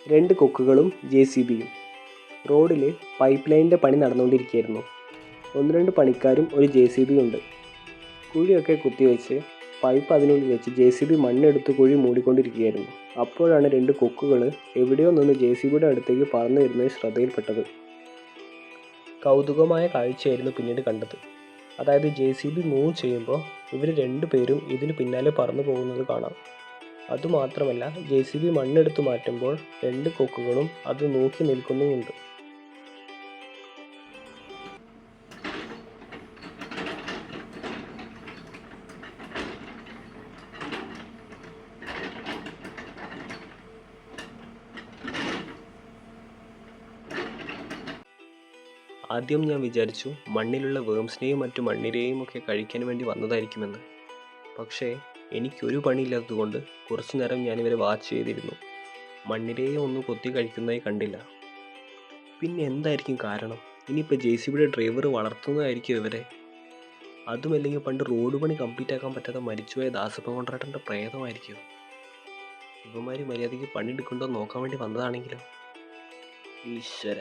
രണ്ട് കൊക്കുകളും JCBയും. റോഡിൽ പൈപ്പ് ലൈനിൻ്റെ പണി നടന്നുകൊണ്ടിരിക്കുകയായിരുന്നു. 1-2 പണിക്കാരും ഒരു JCB ഉണ്ട്. കുഴിയൊക്കെ കുത്തിവെച്ച് പൈപ്പ് അതിനുള്ളിൽ വെച്ച് JCB മണ്ണെടുത്ത് കുഴി മൂടിക്കൊണ്ടിരിക്കുകയായിരുന്നു. അപ്പോഴാണ് 2 കൊക്കുകൾ എവിടെയോ നിന്ന് JCBയുടെ അടുത്തേക്ക് പറന്നു വരുന്നത് ശ്രദ്ധയിൽപ്പെട്ടത്. കൗതുകമായ കാഴ്ചയായിരുന്നു പിന്നീട് കണ്ടത്. അതായത് JCB മൂവ് ചെയ്യുമ്പോൾ ഇവർ 2 പേരും ഇതിന് പിന്നാലെ പറന്നു പോകുന്നത് കാണാം. അതുമാത്രമല്ല JCB മണ്ണെടുത്ത് മാറ്റുമ്പോൾ 2 കൊക്കുകളും അത് നോക്കി നിൽക്കുന്നുമുണ്ട്. ആദ്യം ഞാൻ വിചാരിച്ചു മണ്ണിലുള്ള വേംസിനെയും മറ്റു മണ്ണിരയെയും ഒക്കെ കഴിക്കാൻ വേണ്ടി വന്നതായിരിക്കുമെന്ന്. പക്ഷേ എനിക്കൊരു പണിയില്ലാത്തതുകൊണ്ട് കുറച്ചു നേരം ഞാനിവരെ വാച്ച് ചെയ്തിരുന്നു. മണ്ണിരയെ ഒന്നും കൊത്തി കഴിക്കുന്നതായി കണ്ടില്ല. പിന്നെ എന്തായിരിക്കും കാരണം? ഇനിയിപ്പോൾ JCBയുടെ ഡ്രൈവർ വളർത്തുന്നതായിരിക്കും ഇവരെ. അതുമല്ലെങ്കിൽ പണ്ട് റോഡ് പണി കംപ്ലീറ്റ് ആക്കാൻ പറ്റാതെ മരിച്ചുപോയ ദാസപ്പൻ കൊണ്ടാട്ടൻ്റെ പ്രേതമായിരിക്കും. ഇവന്മാർ മര്യാദയ്ക്ക് പണിയെടുക്കുന്നുണ്ടോ നോക്കാൻ വേണ്ടി വന്നതാണെങ്കിലോ. ഈശ്വര.